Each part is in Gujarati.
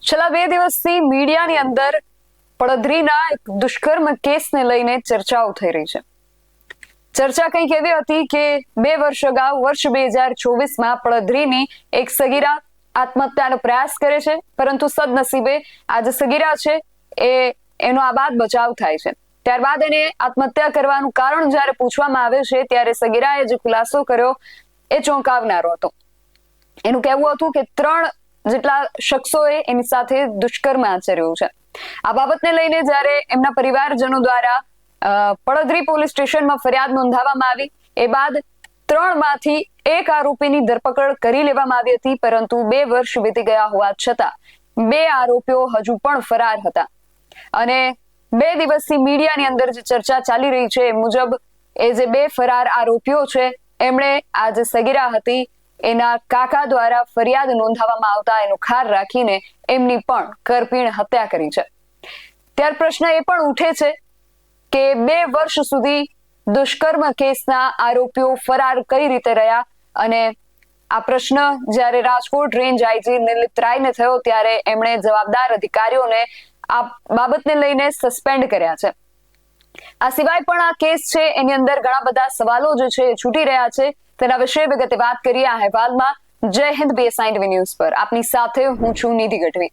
છેલ્લા 2 દિવસથી મીડિયાની અંદર પડધરીના એક દુષ્કર્મ કેસને લઈને ચર્ચાઓ થઈ રહી છે. ચર્ચા કંઈક એવી હતી કે 2 વર્ષ અગાઉ વર્ષ 2024માં પડધરીની એક સગીરા આત્મહત્યાનો પ્રયાસ કરે છે, પરંતુ સદનસીબે આ જે સગીરા છે એનો આબાદ બચાવ થાય છે. ત્યારબાદ એને આત્મહત્યા કરવાનું કારણ જ્યારે પૂછવામાં આવે છે ત્યારે સગીરાએ જે ખુલાસો કર્યો એ ચોંકાવનારો હતો. એનું કહેવું હતું કે 3 જેટલા શખ્સોએ એની સાથે દુષ્કર્મ આચર્યું છે. આ બાબતને લઈને જ્યારે એમના પરિવારજનો દ્વારા પડધરી પોલીસ સ્ટેશનમાં ફરિયાદ નોંધાવવામાં આવી, એ બાદ 3 માંથી 1 આરોપીની ધરપકડ કરી લેવામાં આવી હતી, પરંતુ 2 વર્ષ વીતી ગયા હોવા છતાં 2 આરોપીઓ હજુ પણ ફરાર હતા. અને 2 દિવસથી મીડિયાની અંદર જે ચર્ચા ચાલી રહી છે એ મુજબ એ જે 2 ફરાર આરોપીઓ છે એમણે આ જે સગીરા હતી એના કાકા દ્વારા ફરિયાદ નોંધાવવામાં આવતા એનો ખાર રાખીને એમની પણ કરપીણ હત્યા કરી છે. ત્યાર પ્રશ્ન એ પણ ઉઠે છે કે 2 વર્ષ સુધી દુષ્કર્મ કેસના આરોપીઓ ફરાર કઈ રીતે રહ્યા, અને આ પ્રશ્ન જ્યારે રાજકોટ રેન્જ આઈજી નિર્લિપ્ત રાયને થયો ત્યારે એમણે જવાબદાર અધિકારીઓને આ બાબતને લઈને સસ્પેન્ડ કર્યા છે. આ સિવાય પણ આ કેસ છે એની અંદર ઘણા બધા સવાલો જે છે એ છૂટી રહ્યા છે. તેના વિશે વિગતે વાત કરીએ આ અહેવાલમાં. જય હિન્દ BSI ન્યૂઝ પર આપની સાથે હું છું નિધિ ગઢવી.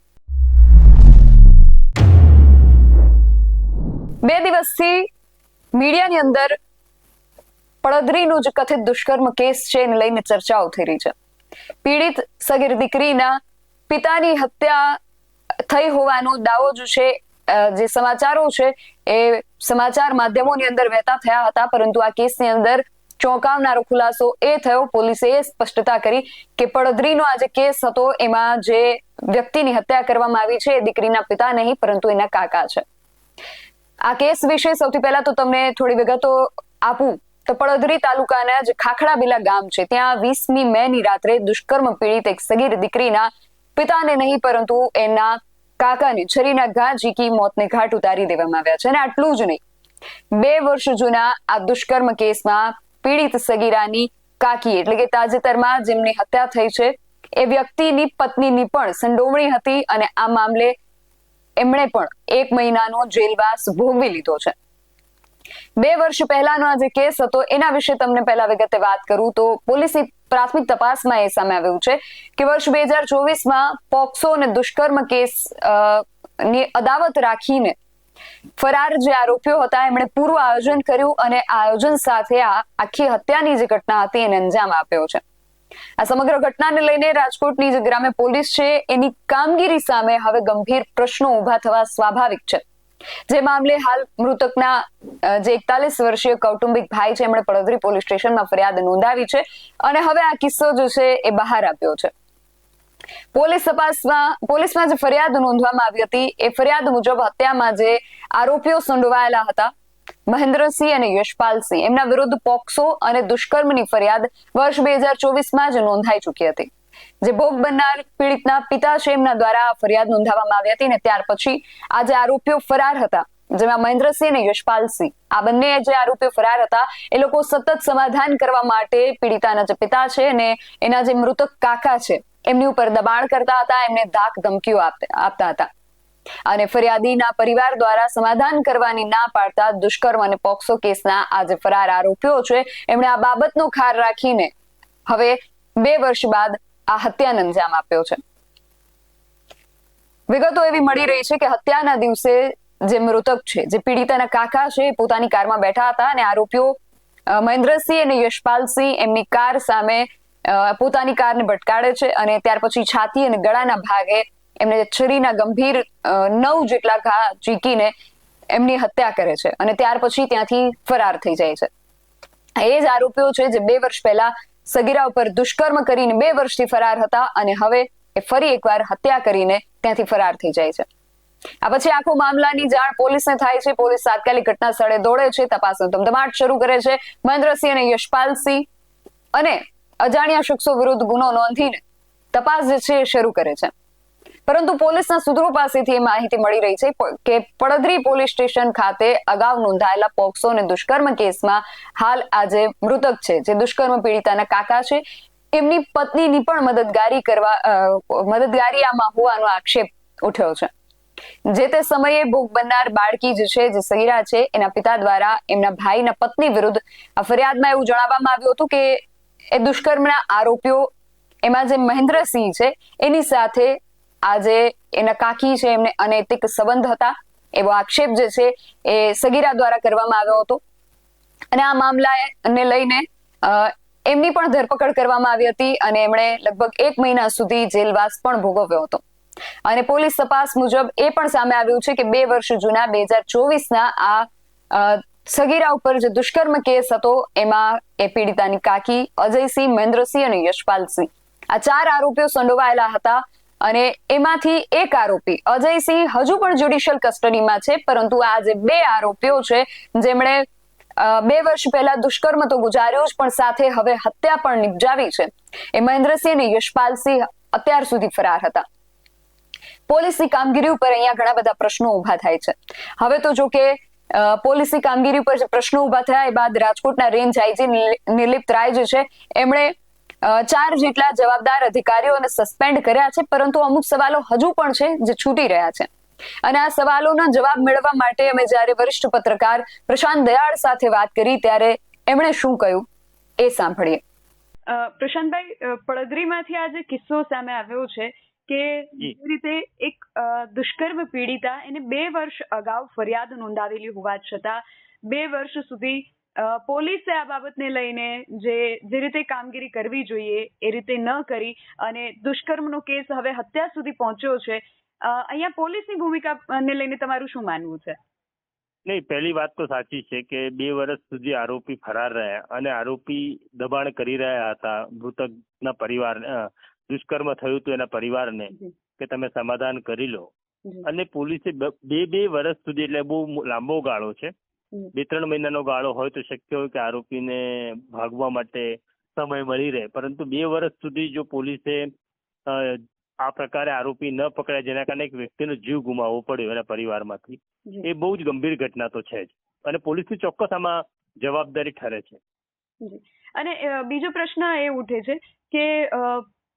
2 દિવસથી મીડિયાની અંદર પડધરીનો જે કથિત દુષ્કર્મ કેસ છે એને લઈને ચર્ચાઓ થઈ રહી છે. પીડિત સગીર દીકરીના પિતાની હત્યા થઈ હોવાનો દાવો જે છે, જે સમાચારો છે એ સમાચાર માધ્યમોની અંદર વહેતા થયા હતા, પરંતુ આ કેસની અંદર ચોંકાવનારો ખુલાસો એ થયો. પોલીસે એ સ્પષ્ટતા કરી કે પડધરીનો આ જે કેસ હતો એમાં જે વ્યક્તિની હત્યા કરવામાં આવી છે એ દીકરીના પિતા નહીં પરંતુ એના કાકા છે. આ કેસ વિશે સૌથી પહેલા તો તમને થોડી વિગતો આપું તો પડધરી તાલુકાના જે ખાખડાબીલા ગામ છે ત્યાં 20મી મેની રાત્રે દુષ્કર્મ પીડિત એક સગીર દીકરીના પિતાને નહીં પરંતુ એના કાકાને છરીના ઘા ઝીકી મોતને ઘાટ ઉતારી દેવામાં આવ્યા છે. અને આટલું જ નહીં, 2 વર્ષ જૂના આ દુષ્કર્મ કેસમાં પીડિત સગીરાની કાકી એટલે કે તાજેતરમાં જેમની હત્યા થઈ છે એ વ્યક્તિની પત્નીની પણ સંડોવણી હતી, અને આ મામલે એમણે પણ 1 મહિનાનો જેલવાસ ભોગવી લીધો છે. 2 વર્ષ પહેલાનો આ જે કેસ હતો એના વિશે તમને પહેલા વિગતે વાત કરું તો પોલીસની પ્રાથમિક તપાસમાં એ સામે આવ્યું છે કે વર્ષ 2024માં પોક્સો અને દુષ્કર્મ કેસ ની અદાવત રાખીને ફરાર જે આરોપીઓ હતા એમણે પૂર્વ આયોજન કર્યું અને આયોજન સાથે આ આખી હત્યાની જે ઘટના હતી એને અંજામ આપ્યો છે. આ સમગ્ર ઘટનાને લઈને રાજકોટની જે ગ્રામ્ય પોલીસ છે એની કામગીરી સામે હવે ગંભીર પ્રશ્નો ઉભા થવા સ્વાભાવિક છે. જે મામલે હાલ મૃતકના જે 41 વર્ષીય કૌટુંબિક ભાઈ છે એમણે પડધરી પોલીસ સ્ટેશનમાં ફરિયાદ નોંધાવી છે અને હવે આ કિસ્સો જે છે એ બહાર આવ્યો છે. પોલીસમાં જે ફરિયાદ નોંધવામાં આવી હતી એ ફરિયાદ મુજબ હત્યામાં જે આરોપીઓ સંડોવાયેલા હતા મહેન્દ્રસિંહ અને યશપાલસિંહ એમના વિરુદ્ધ પોક્સો અને દુષ્કર્મની ફરિયાદ વર્ષ 2024માં જ નોંધાઈ ચૂકી હતી. જે ભોગ બનનાર પીડિતના પિતા છે એમના દ્વારા ફરિયાદ નોંધાવવામાં આવી હતી, અને ત્યાર પછી આ જે આરોપીઓ ફરાર હતા જેમાં મહેન્દ્રસિંહ અને યશપાલસિંહ આ બંને જે આરોપીઓ ફરાર હતા એ લોકો સતત સમાધાન કરવા માટે પીડિતાના જે પિતા છે અને એના જે મૃતક કાકા છે એમની ઉપર દબાણ કરતા હતા, એમને ધાક ધમકીઓ આપતા હતા. અને ફરિયાદીના પરિવાર દ્વારા સમાધાન કરવાની ના પાડતા દુષ્કર્મ અને પોક્સો કેસના આ જે ફરાર આરોપીઓ છે એમણે આ બાબતનો ખાર રાખીને હવે 2 વર્ષ બાદ આ હત્યાને અંજામ આપ્યો છે. વિગતો એવી મળી રહી છે કે હત્યાના દિવસે જે મૃતક છે, જે પીડિતાના કાકા છે, પોતાની કારમાં બેઠા હતા અને આરોપીઓ મહેન્દ્રસિંહ અને યશપાલસિંહ એમની કાર સામે પોતાની કારને ભટકાડે છે અને ત્યાર પછી છાતી અને ગળાના ભાગે એમને છરીના ગંભીર 9 જેટલા ઘા ઝીકીને એમની હત્યા કરે છે અને ત્યાર પછી ત્યાંથી ફરાર થઈ જાય છે. એ જ આરોપીઓ છે જે 2 વર્ષ પહેલા સગીરા ઉપર દુષ્કર્મ કરીને 2 વર્ષથી ફરાર હતા અને હવે એ ફરી એકવાર હત્યા કરીને ત્યાંથી ફરાર થઈ જાય છે. આ પછી આખો મામલાની જાણ પોલીસને થાય છે. પોલીસ તાત્કાલિક ઘટના સ્થળે દોડે છે, તપાસનો ધમધમાટ શરૂ કરે છે. મહેન્દ્રસિંહ અને યશપાલસિંહ અને અજાણ્યા શખ્સો વિરુદ્ધ ગુનો નોંધીને તપાસ જે છે એ શરૂ કરે છે. પરંતુ પોલીસના સૂત્રો પાસેથી એ માહિતી મળી રહી છે કે પડધરી પોલીસ સ્ટેશન ખાતે અગાઉ નોંધાયેલા પોક્સો અને દુષ્કર્મ કેસમાં હાલ આ જે મૃતક છે, જે દુષ્કર્મ પીડિતાના કાકા છે, એમની પત્નીની પણ મદદગારી આમાં હોવાનો આક્ષેપ ઉઠ્યો છે. જે તે સમયે ભોગ બનનાર બાળકી જે છે, જે સગીરા છે, એના પિતા દ્વારા એમના ભાઈના પત્ની વિરુદ્ધ આ ફરિયાદમાં એવું જણાવવામાં આવ્યું હતું કે એ દુષ્કર્મના આરોપીઓ એમાં જે મહેન્દ્રસિંહ છે એની સાથે આ જે એના કાકી છે એમને અનૈતિક સંબંધ હતા એવો આક્ષેપ જે છે એ સગીરા દ્વારા કરવામાં આવ્યો હતો. અને આ મામલાને લઈને એમની પણ ધરપકડ કરવામાં આવી હતી અને એમણે લગભગ 1 મહિના સુધી જેલવાસ પણ ભોગવ્યો હતો. અને પોલીસ તપાસ મુજબ એ પણ સામે આવ્યું છે કે 2 વર્ષ જૂના 2024ના આ સગીરા ઉપર જે દુષ્કર્મ કેસ હતો એમાં એ પીડિતાની કાકી અજયસિંહ, મહેન્દ્રસિંહ અને યશપાલસિંહ આ 4 આરોપીઓ સંડોવાયેલા હતા. અને એમાંથી એક આરોપી અજયસિંહ હજુ પણ જ્યુડિશિયલ કસ્ટડીમાં છે, પરંતુ આ જે 2 આરોપીઓ છે જેમણે 2 વર્ષ પહેલા દુષ્કર્મ તો ગુજાર્યું જ પણ સાથે હવે હત્યા પણ નિપજાવી છે, એ મહેન્દ્રસિંહ અને યશપાલસિંહ અત્યાર સુધી ફરાર હતા. પોલીસની કામગીરી ઉપર અહીંયા ઘણા બધા પ્રશ્નો ઉભા થાય છે. હવે તો જો કે પોલીસની કામગીરી ઉપર જે પ્રશ્નો ઉભા થયા એ બાદ રાજકોટના રેન્જ આઈજી નિર્લિપ્ત રાય જે છે એમણે 4 જેટલા જવાબદાર અધિકારીઓને સસ્પેન્ડ કર્યા છે, પરંતુ અમુક સવાલો હજુ પણ છે જે છૂટી રહ્યા છે. અને આ સવાલોના જવાબ મેળવવા માટે અમે જ્યારે વરિષ્ઠ પત્રકાર પ્રશાંત દયાળ સાથે વાત કરી ત્યારે એમણે શું કહ્યું એ સાંભળીએ. પ્રશાંતભાઈ, પડદરીમાંથી આ જે કિસ્સો સામે આવ્યો છે કે જે રીતે એક દુષ્કર્મ પીડિતા એને 2 વર્ષ અગાઉ ફરિયાદ નોંધાવેલી હોવા છતાં 2 વર્ષ સુધી પોલીસે આ બાબતને લઈને જે રીતે કામગીરી કરવી જોઈએ એ રીતે ન કરી અને દુષ્કર્મનો કેસ હવે હત્યા સુધી પહોંચ્યો છે. અહીંયા પોલીસની ભૂમિકાને લઈને તમારું શું માનવું છે? નહીં, પહેલી વાત તો સાચી છે કે 2 વર્ષ સુધી આરોપી ફરાર રહ્યા અને આરોપી દબાણ કરી રહ્યા હતા મૃતકના પરિવાર, દુષ્કર્મ થયું હતું એના પરિવારને કે તમે સમાધાન કરી લો. અને પોલીસે 2 વર્ષ સુધી, એટલે બહુ લાંબો ગાળો છે, 2-3 મહિનાનો ગાળો હોય તો શક્ય હોય કે આરોપીને ભાગવા માટે સમય મળી રહે, પરંતુ 2 વર્ષ સુધી જો પોલીસે આ પ્રકારે આરોપી ન પકડાય જેના કારણે એક વ્યક્તિનો જીવ ગુમાવવો પડ્યો એના પરિવારમાંથી, એ બહુ જ ગંભીર ઘટના તો છે જ અને પોલીસની ચોક્કસ આમાં જવાબદારી ઠરે છે. અને બીજો પ્રશ્ન એ ઉઠે છે કે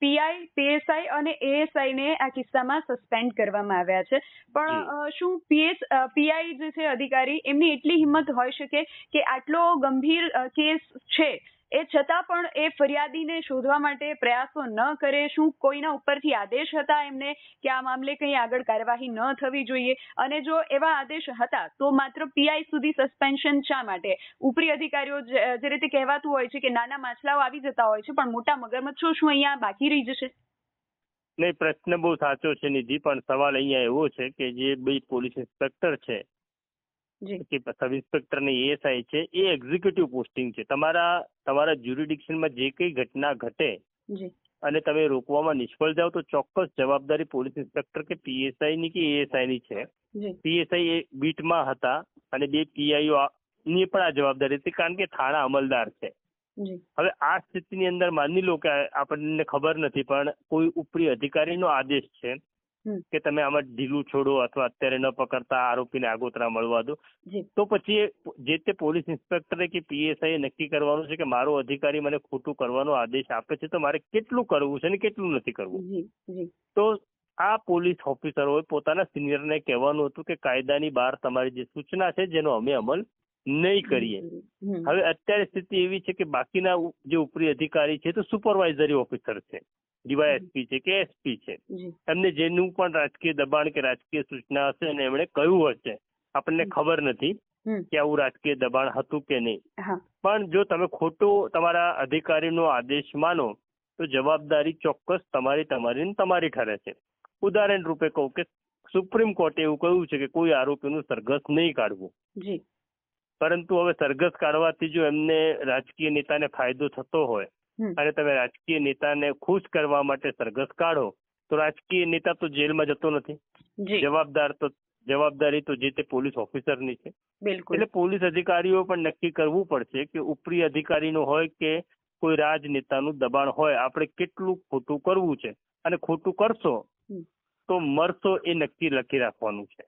પીઆઈ, પીએસઆઈ અને એએસઆઈ ને આ કિસ્સામાં સસ્પેન્ડ કરવામાં આવ્યા છે, પણ શું પીઆઈ જે છે અધિકારી, એમની એટલી હિંમત હોઈ શકે કે આટલો ગંભીર કેસ છે એ છતાં પણ એ ફરિયાદીને શોધવા માટે પ્રયાસો ન કરે? શું કોઈના ઉપરથી આદેશ હતા એમને કે આ મામલે કંઈ આગળ કાર્યવાહી ન થવી જોઈએ? અને જો એવા આદેશ હતા તો માત્ર પીઆઈ સુધી સસ્પેન્શન શા માટે? ઉપરી અધિકારીઓ જે રીતે કહેવાતું હોય છે કે નાના માછલાઓ આવી જતા હોય છે, પણ મોટા મગરમચ્છો શું અહીંયા બાકી રહી જશે? નહીં, પ્રશ્ન બહુ સાચો છે નિધિ, પણ સવાલ અહીંયા એવો છે કે જે 2 પોલીસ ઇન્સ્પેક્ટર છે કે સબ ઇન્સ્પેક્ટર ને એએસઆઈ છે, એ એક્ઝિક્યુટિવ પોસ્ટિંગ છે. તમારા જ્યુરિડિક્શનમાં જે કઈ ઘટના ઘટે અને તમે રોકવામાં નિષ્ફળ જાઓ તો ચોક્કસ જવાબદારી પોલીસ ઇન્સ્પેક્ટર કે પીએસઆઈ ની કે એએસઆઈ ની છે. પીએસઆઈ એ બીટમાં હતા અને 2 પીઆઈઓ ની પણ આ જવાબદારી હતી કારણ કે થાણા અમલદાર છે. હવે આ સ્થિતિની અંદર માની લો કે આપણને ખબર નથી પણ કોઈ ઉપરી અધિકારીનો આદેશ છે કે તમે આમાં ઢીલું છોડો અથવા અત્યારે ન પકડતા આરોપીને આગોતરા મળવા દો, તો પછી જે તે પોલીસ ઇન્સ્પેક્ટરે કે પીએસઆઈ નક્કી કરવાનું છે કે મારો અધિકારી મને ખોટું કરવાનો આદેશ આપે છે તો મારે કેટલું કરવું છે ને કેટલું નથી કરવું. તો આ પોલીસ ઓફિસરોએ પોતાના સિનિયરને કહેવાનું હતું કે કાયદાની બહાર તમારી જે સૂચના છે જેનો અમે અમલ નહીં કરીએ. હવે અત્યારે સ્થિતિ એવી છે કે બાકીના જે ઉપરી અધિકારી છે તો સુપરવાઇઝરી ઓફિસર છે, ડીવાયએસપી છે કે એસપી છે, એમને જેનું પણ રાજકીય દબાણ કે રાજકીય સૂચના હશે અને એમણે કહ્યું હશે, આપણને ખબર નથી કે આવું રાજકીય દબાણ હતું કે નહીં, પણ જો તમે ખોટો તમારા અધિકારીનો આદેશ માનો તો જવાબદારી ચોક્કસ તમારી ઠરે છે. ઉદાહરણ રૂપે કહું કે સુપ્રીમ કોર્ટે એવું કહ્યું છે કે કોઈ આરોપીનું સરઘસ નહીં કાઢવું, પરંતુ હવે સરઘસ કાઢવાથી જો એમને રાજકીય નેતાને ફાયદો થતો હોય અને તમે રાજકીય નેતાને ખુશ કરવા માટે સરઘસ કાઢો તો રાજકીય નેતા તો જેલમાં જતો નથી, જવાબદારી તો જે તે પોલીસ ઓફિસરની છે. એટલે પોલીસ અધિકારીઓ પણ નક્કી કરવું પડશે કે ઉપરી અધિકારીનો હોય કે કોઈ રાજનેતાનું દબાણ હોય, આપણે કેટલું ખોટું કરવું છે અને ખોટું કરશો તો મરશો એ નક્કી લખી રાખવાનું છે.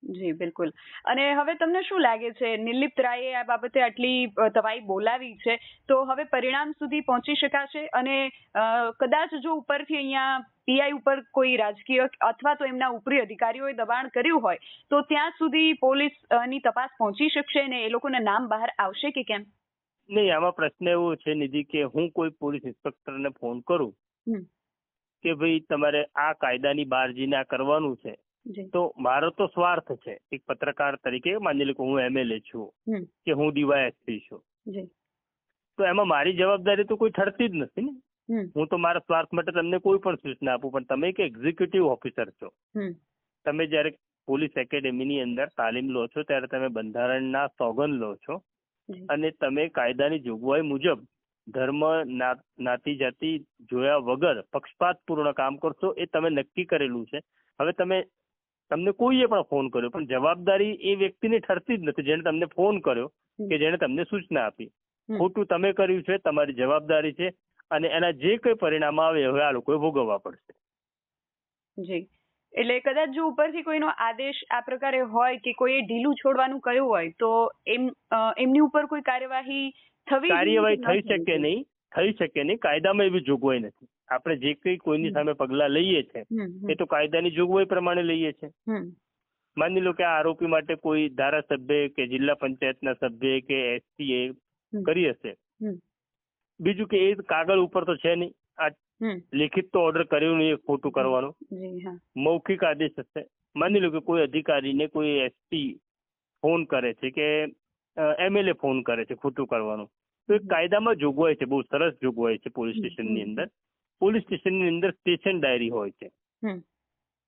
જી બિલકુલ. અને હવે તમને શું લાગે છે, નિર્લિપ્ત રાયે આ બાબતે આટલી તવાઈ બોલાવી છે, તો હવે પરિણામ સુધી પહોંચી શકાશે? અને કદાચ જો ઉપરથી અહીંયા પીઆઈ ઉપર કોઈ રાજકીય અથવા તો એમના ઉપરી અધિકારીઓએ દબાણ કર્યું હોય તો ત્યાં સુધી પોલીસની તપાસ પહોંચી શકશે ને એ લોકોના નામ બહાર આવશે કે કેમ? નહીં, આમાં પ્રશ્ન એવો છે નિધિ કે હું કોઈ પોલીસ ઇન્સ્પેક્ટરને ફોન કરું કે ભાઈ તમારે આ કાયદાની બહાર જઈને આ કરવાનું છે, તો મારો તો સ્વાર્થ છે એક પત્રકાર તરીકે. માની લો કે હું એમએલએ છું કે હું ડીવાયએસપી છું, તો એમાં મારી જવાબદારી તો કોઈ ઠરતી જ નથી ને. હું તો મારા સ્વાર્થ માટે તમને કોઈ પણ સૂચના આપું, પણ તમે એક એક્ઝિક્યુટિવ ઓફિસર છો. તમે જ્યારે પોલીસ એકેડેમીની અંદર તાલીમ લો છો ત્યારે તમે બંધારણના સોગંદ લો છો અને તમે કાયદાની જોગવાઈ મુજબ ધર્મ નાતી જાતિ જોયા વગર પક્ષપાતપૂર્ણ કામ કરશો, એ તમે નક્કી કરેલું છે. હવે તમને કોઈએ પણ ફોન કર્યો, પણ જવાબદારી એ વ્યક્તિને ઠરતી જ નથી જેણે તમને ફોન કર્યો કે જેણે તમને સૂચના આપી. ખોટું તમે કર્યું છે, તમારી જવાબદારી છે, અને એના જે કંઈ પરિણામ આવે હવે આ લોકોએ ભોગવવા પડશે. જી, એટલે કદાચ જો ઉપરથી કોઈનો આદેશ આ પ્રકારે હોય કે કોઈએ ઢીલું છોડવાનું કહ્યું હોય તો એમની ઉપર કોઈ કાર્યવાહી થઈ શકે નહીં. કાયદામાં એવી જોગવાઈ નથી. આપણે જે કંઈ કોઈની સામે પગલાં લઈએ છે એ તો કાયદાની જોગવાઈ પ્રમાણે લઈએ છે. માની લો કે આ આરોપી માટે કોઈ ધારાસભ્ય કે જિલ્લા પંચાયતના સભ્ય કે એસપી કરી હશે. બીજું કે એ કાગળ ઉપર તો છે નહીં, આ લેખિત તો ઓર્ડર કર્યો નહીં ખોટું કરવાનો, મૌખિક આદેશ હશે. માની લો કે કોઈ અધિકારીને કોઈ એસપી ફોન કરે છે કે એમએલએ ફોન કરે છે ખોટું કરવાનું, તો એક કાયદામાં જોગવાઈ છે, બહુ સરસ જોગવાઈ છે પોલીસ સ્ટેશનની અંદર. પોલીસ સ્ટેશનની અંદર સ્ટેશન ડાયરી હોય છે,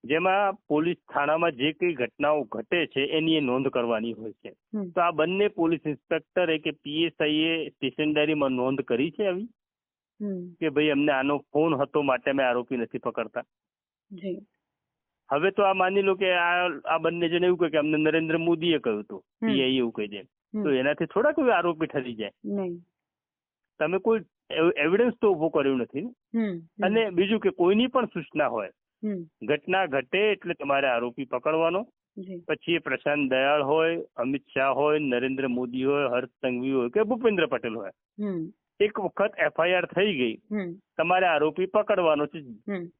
જેમાં પોલીસ થાણામાં જે કઈ ઘટનાઓ ઘટે છે એની એ નોંધ કરવાની હોય છે. તો આ બંને પોલીસ ઇન્સ્પેક્ટરે કે પીએસઆઈ એ સ્ટેશન ડાયરીમાં નોંધ કરી છે આવી કે ભાઈ અમને આનો ફોન હતો માટે અમે આરોપી નથી પકડતા. હવે તો આ માની લો કે આ બંને જણ એવું કહે કે અમને નરેન્દ્ર મોદીએ કહ્યું હતું, પીઆઈ એવું કહી દે, તો એનાથી થોડા કોઈ આરોપી ઠરી જાય. તમે કોઈ એવિડન્સ તો ઉભો કર્યું નથી ને. અને બીજું કે કોઈની પણ સૂચના હોય, ઘટના ઘટે એટલે તમારે આરોપી પકડવાનો. પછી એ પ્રશાંત દયાળ હોય, અમિત શાહ હોય, નરેન્દ્ર મોદી હોય, હર્ષ સંઘવી હોય કે ભૂપેન્દ્ર પટેલ હોય, એક વખત એફઆઈઆર થઈ ગઈ, તમારે આરોપી પકડવાનો છે.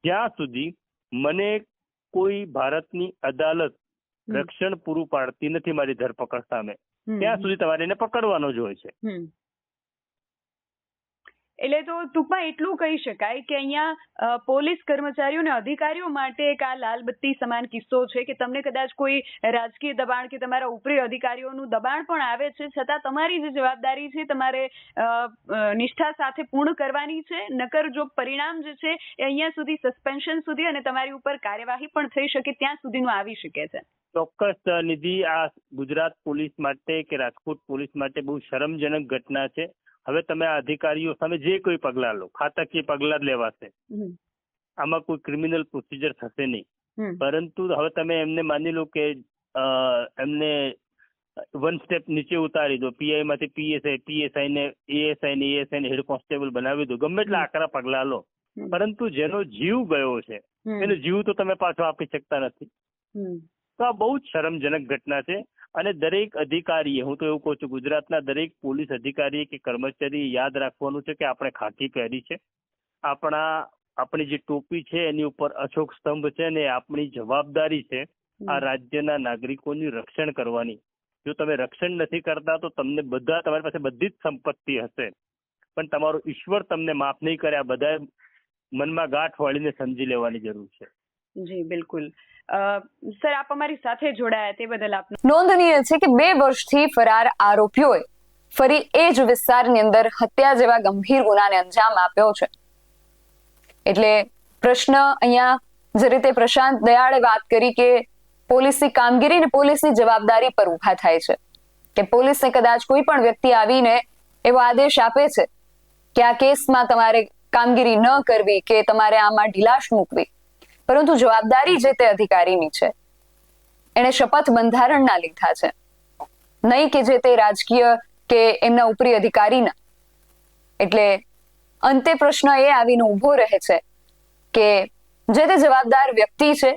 જ્યાં સુધી મને કોઈ ભારતની અદાલત રક્ષણ પૂરું પાડતી નથી મારી ધરપકડ સામે, ત્યાં સુધી તમારે એને પકડવાનો જ હોય છે. એટલે તો ટૂંકમાં એટલું કહી શકાય કે અહીંયા પોલીસ કર્મચારીઓ અને અધિકારીઓ માટે એક આ લાલબત્તી સમાન કિસ્સો છે કે તમને કદાચ કોઈ રાજકીય દબાણ કે તમારા ઉપરી અધિકારીઓનું દબાણ પણ આવે છે, છતાં તમારી જે જવાબદારી છે તમારે નિષ્ઠા સાથે પૂર્ણ કરવાની છે. નકર જો પરિણામ જે છે એ અહીંયા સુધી સસ્પેન્શન સુધી અને તમારી ઉપર કાર્યવાહી પણ થઈ શકે ત્યાં સુધીનું આવી શકે છે. ચોક્કસ નિધિ, આ ગુજરાત પોલીસ માટે કે રાજકોટ પોલીસ માટે બહુ શરમજનક ઘટના છે. હવે તમે આ અધિકારીઓ સામે જે કોઈ પગલાં લો, ખાતાકીય પગલાં જ લેવાશે, આમાં કોઈ ક્રિમિનલ પ્રોસિજર થશે નહીં. પરંતુ હવે તમે એમને માની લો કે એમને વન સ્ટેપ નીચે ઉતારી દો, પીઆઈ માંથી પીએસઆઈ ને એએસઆઈ ને હેડ કોન્સ્ટેબલ બનાવી દો, ગમે એટલા આકરા પગલાં લો, પરંતુ જેનો જીવ ગયો છે એનો જીવ તો તમે પાછો આપી શકતા નથી. તો આ બહુ જ શરમજનક ઘટના છે. અને દરેક અધિકારીએ, હું તો એવું કહું છું, ગુજરાતના દરેક પોલીસ અધિકારી કે કર્મચારી યાદ રાખવાનું છે કે આપણે ખાકી પહેરી છે, આપણી જે ટોપી છે એની ઉપર અશોક સ્તંભ છે, ને આપણી જવાબદારી છે આ રાજ્યના નાગરિકોની રક્ષણ કરવાની. જો તમે રક્ષણ નથી કરતા તો તમને તમારી પાસે બધી જ સંપત્તિ હશે, પણ તમારો ઈશ્વર તમને માફ નહીં કરે. આ બધા મનમાં ગાંઠ વાળીને સમજી લેવાની જરૂર છે. જી બિલકુલ. સર, આપ અમારી સાથે જોડાયા તે બદલ આપનો. નોંધનીય છે કે 2 વર્ષથી ફરાર આરોપીઓએ ફરી એ જ વિસ્તારની અંદર હત્યા જેવા ગંભીર ગુનાને અંજામ આપ્યો છે. એટલે પ્રશ્ન અહીંયા જે રીતે પ્રશાંત દયાળે વાત કરી કે પોલીસની કામગીરી અને પોલીસની જવાબદારી પર ઉભા થાય છે કે પોલીસને કદાચ કોઈ પણ વ્યક્તિ આવીને એવો આદેશ આપે છે કે આ કેસમાં તમારે કામગીરી ન કરવી કે તમારે આમાં ઢીલાશ મૂકવી, પરંતુ જવાબદારી જે તે અધિકારીની છે, એને શપથ બંધારણના લીધા છે, નહીં કે જે તે રાજકીય કે એમના ઉપરી અધિકારીના. એટલે અંતે પ્રશ્ન એ આવીને ઉભો રહે છે કે જે તે જવાબદાર વ્યક્તિ છે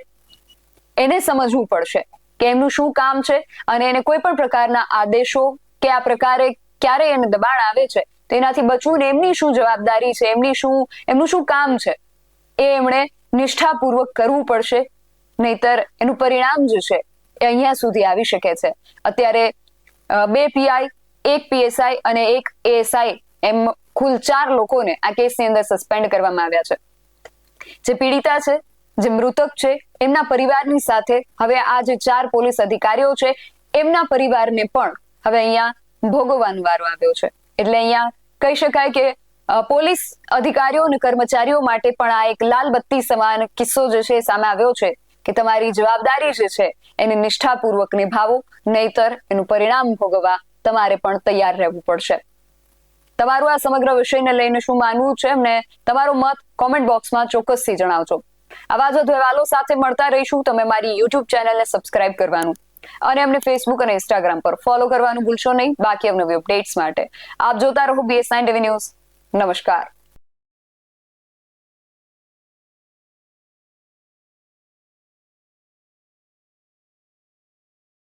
એને સમજવું પડશે કે એમનું શું કામ છે, અને એને કોઈ પણ પ્રકારના આદેશો કે આ પ્રકારે ક્યારે એને દબાણ આવે છે તેનાથી બચવું ને એમની શું જવાબદારી છે, એમનું શું કામ છે એ એમણે નિષ્ઠાપૂર્વક કરવું પડશે, નહીતર એનું પરિણામ જે છે એ અહીંયા સુધી આવી શકે છે. અત્યારે 2 PI, 1 PSI અને 1 ASI એમ કુલ 4 લોકોને આ કેસની અંદર સસ્પેન્ડ કરવામાં આવ્યા છે. જે પીડિતા છે, જે મૃતક છે, એમના પરિવારની સાથે હવે આ જે 4 પોલીસ અધિકારીઓ છે એમના પરિવારને પણ હવે અહીંયા ભોગવવાનો વારો આવ્યો છે. એટલે અહીંયા કહી શકાય કે પોલીસ અધિકારીઓ અને કર્મચારીઓ માટે પણ આ એક લાલ બત્તી સમાન કિસ્સો જે છે સામે આવ્યો છે કે તમારી જવાબદારી જે છે એને નિષ્ઠાપૂર્વક નિભાવો, નહીતર એનું પરિણામ ભોગવવા તમારે પણ તૈયાર રહેવું પડશે. તમારું આ સમગ્ર વિષયને લઈને શું માનવું છે અને તમારો મત કોમેન્ટ બોક્સમાં ચોક્કસથી જણાવજો. આવા જ અહેવાલો સાથે મળતા રહીશું. તમે મારી YouTube ચેનલને સબસ્ક્રાઇબ કરવાનું અને અમને Facebook અને Instagram પર ફોલો કરવાનું ભૂલશો નહીં. બાકી અવનવી અપડેટ્સ માટે આપ જોતા રહો BS9 TV ન્યૂઝ. નમસ્કાર.